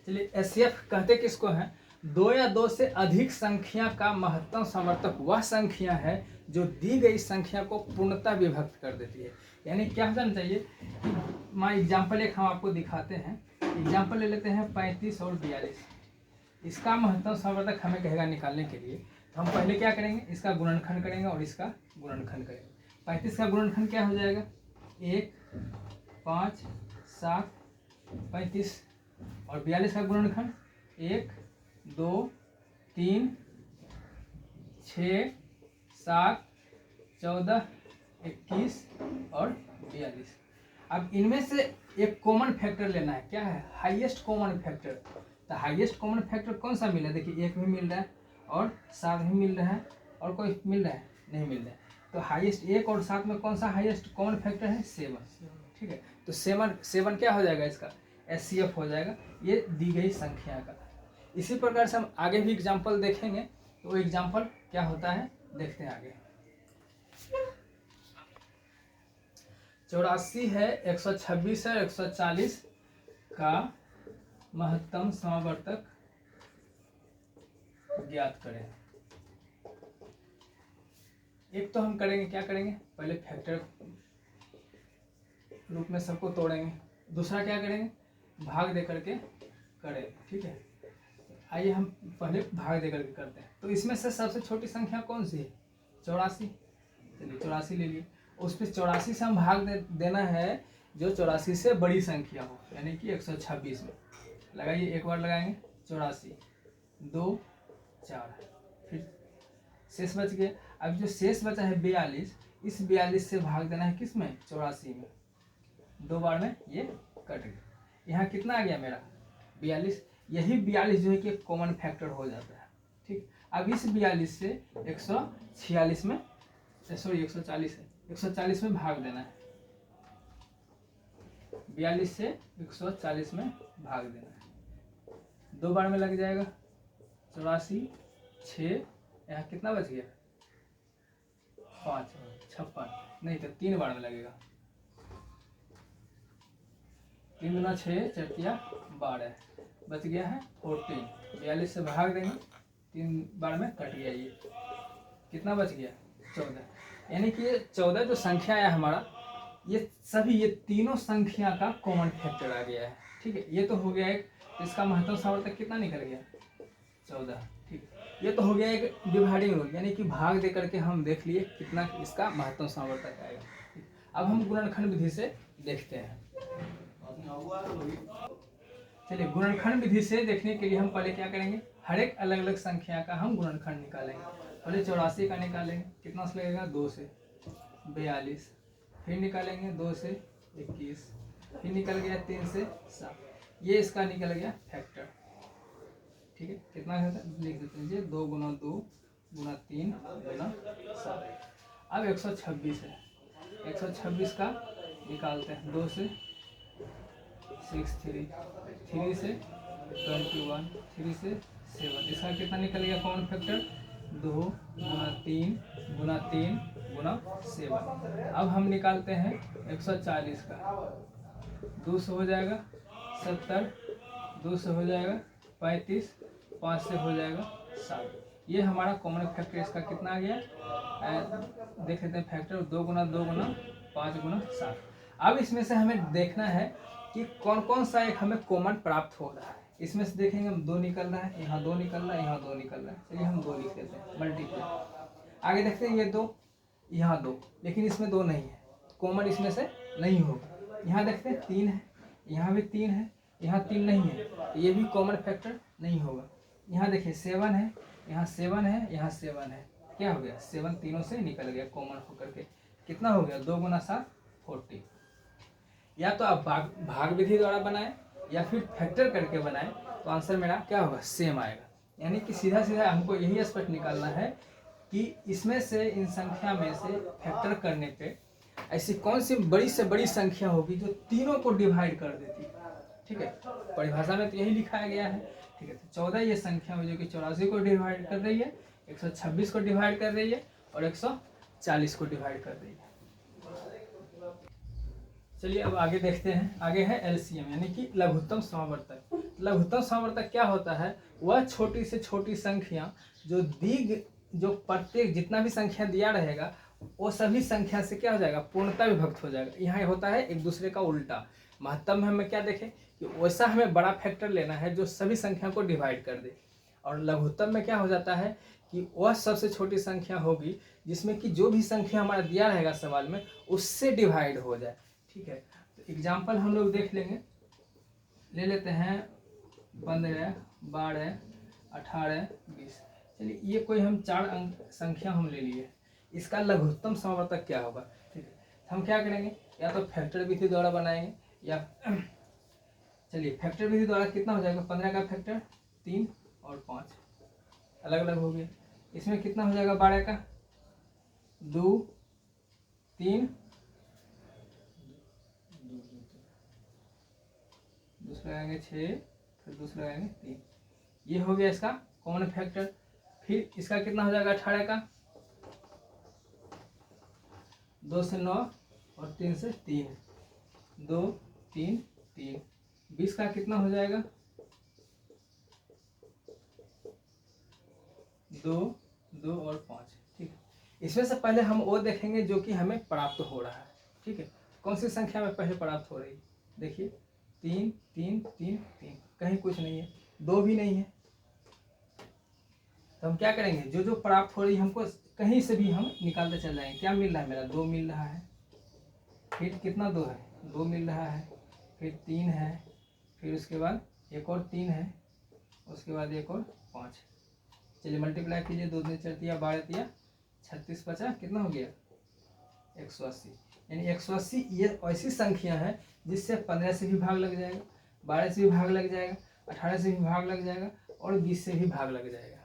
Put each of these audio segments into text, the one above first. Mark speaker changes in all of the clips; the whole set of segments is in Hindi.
Speaker 1: चलिए एचसीएफ कहते किसको हैं? दो या दो से अधिक संख्या का महत्तम समवर्तक वह संख्या है जो दी गई संख्या को पूर्णतः विभक्त कर देती है। यानी क्या होना चाहिए? मान एग्जाम्पल एक हम आपको दिखाते हैं। एग्जाम्पल ले लेते हैं 35 और 42। इसका महत्तम समवर्तक हमें कहेगा निकालने के लिए, तो हम पहले क्या करेंगे? इसका गुणनखंड करेंगे और इसका गुणनखंड करेंगे। 35 का गुणनखंड क्या हो जाएगा? 1 5 7 35 और 42 का गुणनखंड 1 2 3 6 7 14 21 और 42। अब इनमें से एक कॉमन फैक्टर लेना है। क्या है? Highest common factor. तो हाईएस्ट कॉमन फैक्टर कौन सा मिला है? देखिए 1 भी मिल रहा है और 7 भी मिल रहा है और कोई मिल रहा है? नहीं मिल रहा है। तो हाईएस्ट 1 और 7 में कौन सा हाईएस्ट कॉमन फैक्टर है? 7। ठीक है, तो 7 क्या हो जाएगा? इसका एचसीएफ हो जाएगा, ये दी गई संख्या का। इसी प्रकार से हम आगे भी एग्जाम्पल देखेंगे, तो वो एग्जाम्पल क्या होता है देखते हैं आगे। 84 है, 126 है, 140 का महत्तम समवर्तक ज्ञात करें। एक तो हम करेंगे, क्या करेंगे? पहले फैक्टर रूप में सबको तोड़ेंगे। दूसरा क्या करेंगे? भाग दे करके करें। ठीक है, आइए हम पहले भाग दे करके करते हैं। तो इसमें से सबसे छोटी संख्या कौन सी है? 84। चलिए 84 ले लिए। उस पर 84 से हम भाग देना है जो 84 से बड़ी संख्या हो, यानी कि 126 में। लगाइए, एक बार लगाएंगे 84 2 4, फिर शेष बच गया। अब जो शेष बचा है 42, इस 42 से भाग देना है किस में? 84 में। 2 बार में ये कट गया। यहाँ कितना आ गया मेरा? 42। यही 42 जो है कि कॉमन फैक्टर हो जाता है। ठीक, अब इस 42 से 146 में, सॉरी 140 है, 140 में भाग देना है। 42 से 140 में भाग देना है। 2 बार में लग जाएगा। 84 6, यहाँ कितना बच गया? 5 56, नहीं तो 3 बार में लगेगा। 3 दूना 6 4 12, बच गया है 14। 42 से भाग देंगे, 3 बार में कट गया। ये कितना बच गया? 14। यानी कि ये 14 जो संख्या है हमारा, ये सभी ये तीनों संख्या का कॉमन फैक्टर आ गया है। ठीक है, ये तो हो गया एक। इसका महत्तम समवर्तक कितना निकल गया? 14। ठीक, ये तो हो गया एक डिवाइडिंग रूल, यानी कि भाग दे करके हम देख लिए कितना इसका महत्तम समवर्तक आएगा। अब हम गुणनखंड विधि से देखते हैं। चलिए गुणनखंड विधि से देखने के लिए हम पहले क्या करेंगे? हर एक अलग अलग संख्या का हम गुणनखंड निकालेंगे। पहले 84 का निकालेंगे, कितना से लगेगा? 2 से 42, फिर निकालेंगे 2 से 21, फिर निकल गया 3 से 7। ये इसका निकल गया फैक्टर। ठीक है, कितना है लिख देते हैं, 2 गुना 2 गुना 3 गुना 7। अब 126 है, 126 का निकालते हैं। 2 से 6 3, 3 से 21, 3 से 7। इसका कितना निकल गया कॉमन फैक्टर? 2 गुना 3 गुना 3 गुना 7। अब हम निकालते हैं 140 का। 2 से हो जाएगा 70, 2 से हो जाएगा 35, 5 से हो जाएगा 7। ये हमारा कॉमन फैक्टर इसका कितना आ गया? देख लेते हैं फैक्टर। 2 गुना 2 गुना 5 गुना 7। अब इसमें से हमें देखना है कि कौन कौन सा एक हमें कॉमन प्राप्त हो रहा है। इसमें से देखेंगे हम 2 निकल रहा है, यहाँ 2 निकल रहा है, यहाँ 2 निकल रहा है। चलिए हम 2 लिख लेते हैं, मल्टीप्लाई। आगे देखते हैं ये 2, यहाँ 2, लेकिन इसमें 2 नहीं है, कॉमन इसमें से नहीं होगा। यहाँ देखते हैं 3 है, यहाँ भी 3 है, यहाँ 3 नहीं है, तो ये भी कॉमन फैक्टर नहीं होगा। यहाँ देखिए 7 है, यहाँ 7 है, यहाँ 7 है। क्या हो गया? 7 तीनों से निकल गया कॉमन होकर के। कितना हो गया? 2 गुना 7 40। या तो आप भाग विधि द्वारा बनाएं या फिर फैक्टर करके बनाएं, तो आंसर मेरा क्या होगा? सेम आएगा। यानी कि सीधा सीधा हमको यही स्पष्ट निकालना है कि इसमें से, इन संख्या में से फैक्टर करने पे ऐसी कौन सी बड़ी से बड़ी संख्या होगी जो तीनों को डिवाइड कर देती है। ठीक है, परिभाषा में तो यही लिखाया गया है। ठीक है, तो 14 ये संख्या जो कि 84 को डिवाइड कर रही है, 126 को डिवाइड कर रही है और 140 को डिवाइड कर रही है। चलिए अब आगे देखते हैं। आगे है एलसीएम, यानी कि लघुत्तम समवर्तक। लघुत्तम समावर्तक क्या होता है, वह छोटी से छोटी संख्या जो प्रत्येक जितना भी संख्या दिया रहेगा वो सभी संख्या से क्या हो जाएगा, पूर्णता विभक्त हो जाएगा। यहाँ होता है एक दूसरे का उल्टा। महत्तम में हमें क्या देखें कि वैसा हमें बड़ा फैक्टर लेना है जो सभी संख्या को डिवाइड कर दे, और लघुत्तम में क्या हो जाता है कि वह सबसे छोटी संख्या होगी जिसमें कि जो भी संख्या हमारा दिया रहेगा सवाल में उससे डिवाइड हो जाए। ठीक है, तो एग्जाम्पल हम लोग देख लेंगे, ले लेते हैं 15, 12, 18, 20। चलिए ये कोई हम 4 अंक संख्या हम ले लिए, इसका लघुत्तम समावर्तक क्या होगा। ठीक है, हम क्या करेंगे, या तो फैक्टर विधि द्वारा बनाएंगे या चलिए फैक्टर विधि द्वारा कितना हो जाएगा, 15 का फैक्टर 3 और 5 अलग अलग हो गए। इसमें कितना हो जाएगा, 12 का 2 3, दूसरा लगाएंगे 6, फिर दूसरा लगाएंगे 3, ये हो गया इसका कॉमन फैक्टर। फिर इसका कितना हो जाएगा, 18 का 2 से 9 और 3 से 3, 2 3 3। 20 का कितना हो जाएगा, 2 2 और 5। ठीक है, इसमें से पहले हम वो देखेंगे जो कि हमें प्राप्त हो रहा है। ठीक है, कौन सी संख्या में पहले प्राप्त हो रही है, देखिए 3 3 3 3, कहीं कुछ नहीं है, 2 भी नहीं है। तो हम क्या करेंगे, जो जो प्राप्त हो रही है हमको कहीं से भी हम निकालते चल जाएंगे। क्या मिल रहा है, मेरा 2 मिल रहा है, फिर कितना 2 है, 2 मिल रहा है, फिर 3 है, फिर उसके बाद एक और 3 है, उसके बाद एक और 5। चलिए मल्टीप्लाई कीजिए, 2 दूनी 4 तिया 12 तिया 36 50 कितना हो गया, 180। यानी 180 ये ऐसी संख्या है जिससे 15 से भी भाग लग जाएगा, 12 से भी भाग लग जाएगा, 18 से भी भाग लग जाएगा और 20 से भी भाग लग जाएगा।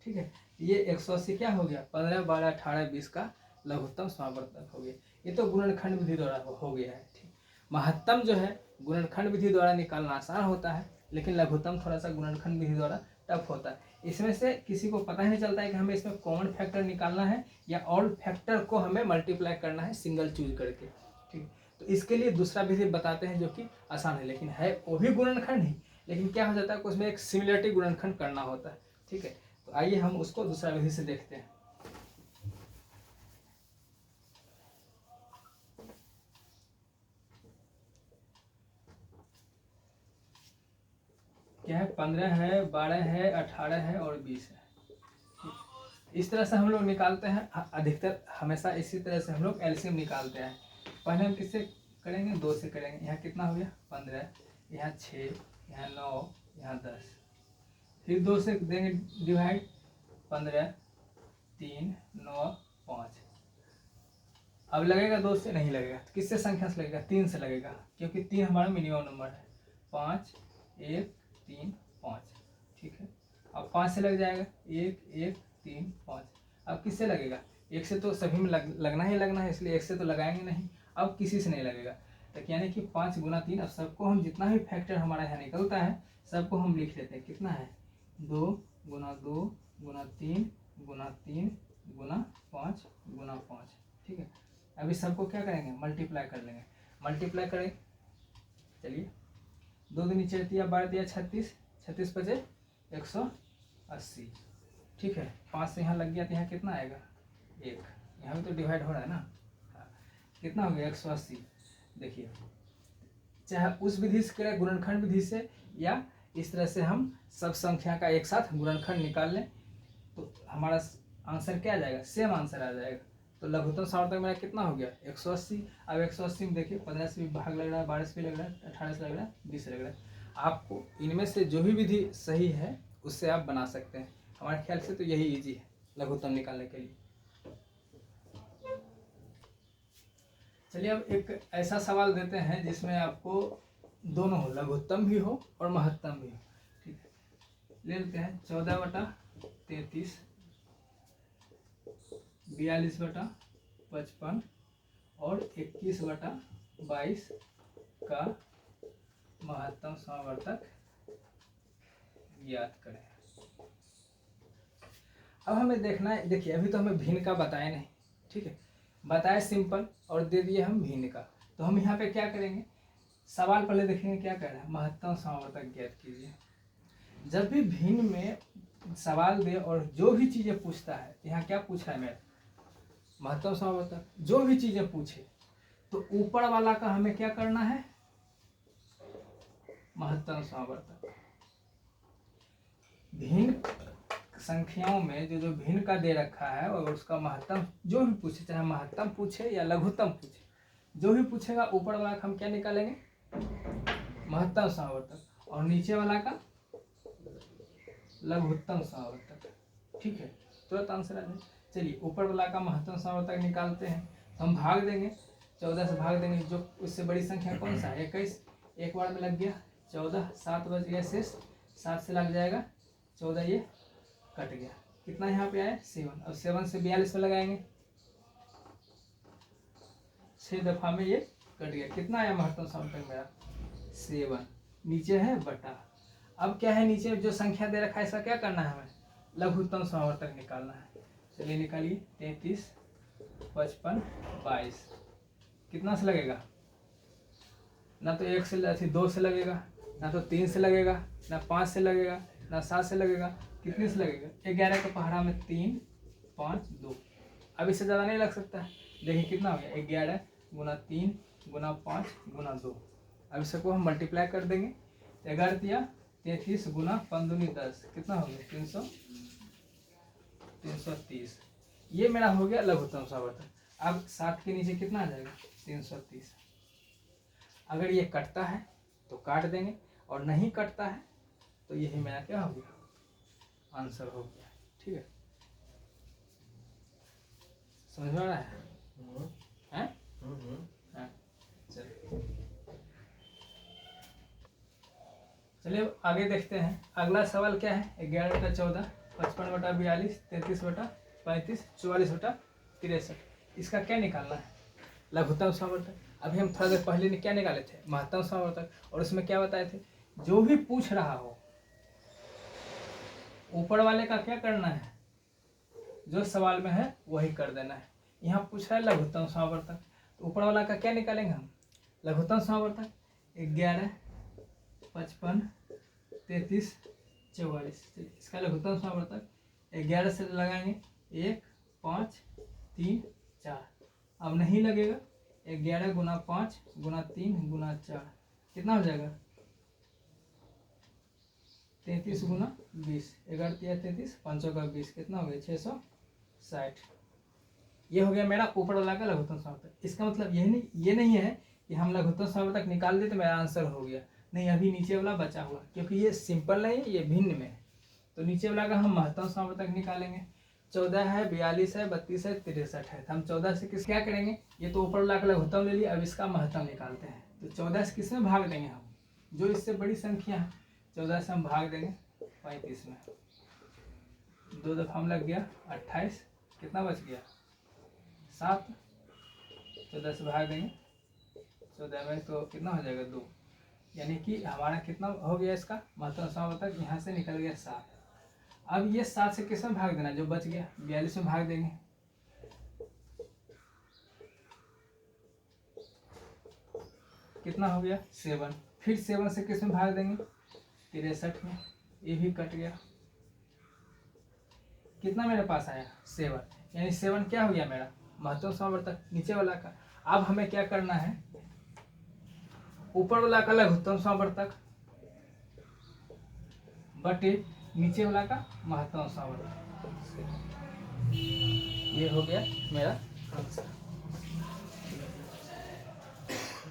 Speaker 1: ठीक है, ये 180 क्या हो गया, 15 12 18 20 का लघुत्तम समावर्तक हो गया। ये तो गुणनखंड विधि द्वारा हो गया है। ठीक, महत्तम जो है गुणनखंड विधि द्वारा निकालना आसान होता है, लेकिन लघुत्तम थोड़ा सा गुणनखंड विधि द्वारा टफ होता है। इसमें से किसी को पता ही नहीं चलता है कि हमें इसमें कॉमन फैक्टर निकालना है या ऑल फैक्टर को हमें मल्टीप्लाई करना है सिंगल चूज करके। ठीक, तो इसके लिए दूसरा विधि बताते हैं जो कि आसान है, लेकिन है वो भी गुणनखंड ही, लेकिन क्या हो जाता है कि उसमें एक सिमिलरिटी गुणनखंड करना होता है। ठीक है, तो आइए हम उसको दूसरा विधि से देखते हैं। क्या है, 15 है, 12 है, 18 है और 20 है। इस तरह से हम लोग निकालते हैं, अधिकतर हमेशा इसी तरह से हम लोग एलसीएम निकालते हैं। पहले हम किससे करेंगे, 2 से करेंगे। यहाँ कितना हो गया, 15, यहाँ 6, यहाँ 9, यहाँ 10, फिर 2 से देंगे डिवाइड, 15 3 9 5। अब लगेगा 2 से, नहीं लगेगा, तो किससे संख्या से लगेगा, 3 से लगेगा, क्योंकि 3 हमारा मिनिमम नंबर है। 5 1 3 5। ठीक है, अब 5 से लग जाएगा, 1 1 3 5। अब किससे लगेगा, 1 से तो सभी में लगना ही लगना है, इसलिए 1 से तो लगाएंगे नहीं, अब किसी से नहीं लगेगा। तो यानी कि 5 गुना 3, अब सबको हम जितना भी फैक्टर हमारा यहाँ निकलता है सबको हम लिख लेते हैं। कितना है, 2 गुना 2 गुना 3 गुना 3 गुना 5 गुना 5। ठीक है, अभी सबको क्या करेंगे, मल्टीप्लाई कर लेंगे। मल्टीप्लाई करें, चलिए 2 दूनी 4 तिया 12 तिया 36, 36 बचे 180। ठीक है, 5 से यहाँ लग गया तो यहाँ कितना आएगा, 1, यहाँ भी तो डिवाइड हो रहा है ना। हाँ, कितना हो गया, 180। देखिए, चाहे उस विधि से करें गुणनखंड विधि से, या इस तरह से हम सब संख्या का एक साथ गुणनखंड निकाल लें तो हमारा आंसर क्या आ जाएगा, सेम आंसर आ जाएगा। तो लघुत्तम समावर्तक मेरा कितना हो गया, 180। अब 180 में देखिए 15 से भी भाग लग रहा है, 12 से भी लग रहा है, 18 से लग रहा है, 20 से लग रहा है। आपको इनमें से जो भी विधि सही है उससे आप बना सकते हैं। हमारे ख्याल से तो यही इजी है लघुत्तम निकालने के लिए। चलिए अब एक ऐसा सवाल देते हैं जिसमें आपको दोनों हो, लघुत्तम भी हो और महत्तम भी हो। ठीक है, ले लेते हैं 14/33, 42/55 और 21/22 का महत्तम समावर्तक ज्ञात करें। अब हमें देखना है, देखिए अभी तो हमें भिन्न का बताया नहीं, ठीक है, बताया सिंपल और दे दिए हम भिन्न का। तो हम यहाँ पे क्या करेंगे, सवाल पहले देखेंगे क्या कह रहा है, महत्तम समावर्तक ज्ञात कीजिए। जब भी भिन्न में सवाल दे और जो भी चीजें पूछता है, यहाँ क्या पूछा है मेरा, महत्तम समावर्तक, जो भी चीजें पूछे तो ऊपर वाला का हमें क्या करना है, महत्तम समावर्तक। भिन्न संख्याओं में जो जो भिन्न का दे रखा है और उसका महत्तम जो भी पूछे, चाहे महत्तम पूछे या लघुत्तम पूछे, जो भी पूछेगा ऊपर वाला का हम क्या निकालेंगे, महत्तम समावर्तक, और नीचे वाला का लघुत्तम समावर्तक। ठीक है, तुरंत आंसर आ जाए। चलिए ऊपर वाला का महत्तम समावर्तक निकालते हैं, तो हम भाग देंगे, 14 से भाग देंगे, जो उससे बड़ी संख्या कौन सा है, 21, एक बार में लग गया 14, 7 बच गया शेष, 7 से लग जाएगा 14, ये कट गया, कितना यहाँ पे आया 7। अब 7 से 42 में लगाएंगे, 6 दफा में ये कट गया, कितना आया महत्तम समावर्तक मेरा 7, नीचे है बटा। अब क्या है, नीचे जो संख्या दे रखा है इसका क्या करना है, हमें लघुत्तम समावर्तक निकालना है। चलिए निकालिए, 33, 55, 22, कितना से लगेगा, ना तो 1 से 2 से लगेगा, ना तो 3 से लगेगा, ना 5 से लगेगा, ना 7 से लगेगा, कितने से लगेगा, 11 का पहाड़ा में 3, 5, 2। अब इससे ज़्यादा नहीं लग सकता है, देखिए कितना हो गया, 11 गुना 3 गुना 5 गुना 2। अब इसको हम मल्टीप्लाई कर देंगे, 11 दिया 33 गुना 5 दूनी 10, कितना हो गया 330। ये मेरा हो गया लघुत्तम समावर्तक। अब 7 के नीचे कितना आ जाएगा 330। अगर ये कटता है तो काट देंगे, और नहीं कटता है तो यही मेरा क्या हो गया, आंसर हो गया। ठीक है, समझ में आ रहा है? चलिए आगे देखते हैं। अगला सवाल क्या है, 11 बटा 14, 55 बटा 42, 33 बटा 35, 44 बटा 63, इसका क्या निकालना है, लघुत्तम समावर्तक। अभी हम थोड़ा देर पहले क्या निकाले थे, महत्तम समावर्तक, और उसमें क्या बताए थे, जो भी पूछ रहा हो ऊपर वाले का क्या करना है, जो सवाल में है वही कर देना है। यहाँ पूछ रहा है लघुत्तम समावर्तक, तो ऊपर वाला का क्या निकालेंगे हम, लघुत्तम समावर्तक। 11, 55, 33, 44, इसका लघुत्तम समावर्तक 11 से लगाएंगे, 1, 5, 3, 4। अब नहीं लगेगा, 11 गुना 5 गुना 3 गुना 4, कितना हो जाएगा 33 गुना 20, 11 33, 5 का 20, कितना हो गया 660। ये हो गया मेरा ऊपर वाला का लघुत्तम समावर्तक। इसका मतलब ये नहीं है कि हम लघुत्तम समावर्तक निकाल दे तो मेरा आंसर हो गया, नहीं, अभी नीचे वाला बचा हुआ, क्योंकि ये सिंपल नहीं है, ये भिन्न में है, तो नीचे वाला का हम महत्तम समावर्तक निकालेंगे। 14 है, 42 है, 32 है, 63 है, तो हम 14 से किस क्या करेंगे, ये तो ऊपर वाला का लघुत्तम ले लिया, अब इसका महत्तम निकालते हैं। तो 14 से किस में भाग देंगे हम, जो इससे बड़ी संख्या है, 14 से हम भाग देंगे 35 में, 2 दफा हम लग गया 28, कितना बच गया 7, 14 से भाग देंगे 14 में तो कितना हो जाएगा 2, यानी कि हमारा कितना हो गया इसका महत्तम समावर्तक, यहाँ से निकल गया 7। अब ये 7 से किस में भाग देना, जो बच गया 42 में भाग देंगे, कितना हो गया 7, फिर 7 से किस में भाग देंगे 63 में, ये भी कट गया, कितना मेरे पास आया 7, यानी 7 क्या हो गया मेरा महत्तम समावर्तक नीचे वाला का। अब हमें क्या करना है, ऊपर वाला का लघुत्तम समावर्तक बटे नीचे वाला का महत्तम समावर्तक, ये हो गया मेरा आंसर।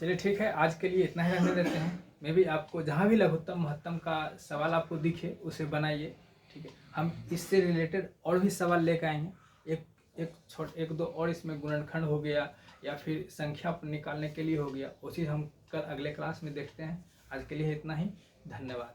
Speaker 1: चलिए ठीक है, आज के लिए इतना ही रहने देते हैं। मैं भी आपको जहाँ भी लघुत्तम महत्तम का सवाल आपको दिखे उसे बनाइए, ठीक है। हम इससे रिलेटेड और भी सवाल लेकर आएंगे, एक दो और इसमें गुणनखंड हो गया या फिर संख्या निकालने के लिए हो गया, वो चीज़ हम कल अगले क्लास में देखते हैं। आज के लिए इतना ही, धन्यवाद।